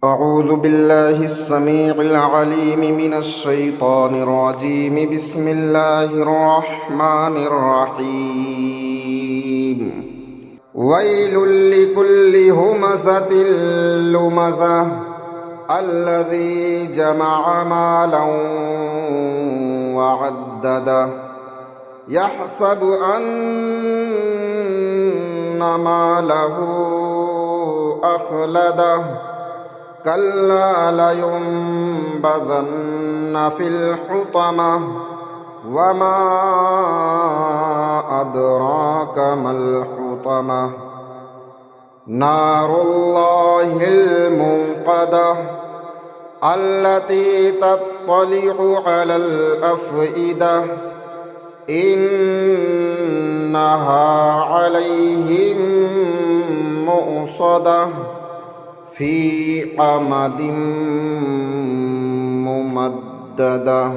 أعوذ بالله السميع العليم من الشيطان الرجيم. بسم الله الرحمن الرحيم. ويل لكل همزة لمزة الذي جمع مالا وعدده يحسب أن ماله أخلده كلا لينبذن في الحطمة وما أدراك ما الحطمة نار الله الموقدة التي تطلع على الأفئدة إنها عليهم مؤصدة في عمد ممددة.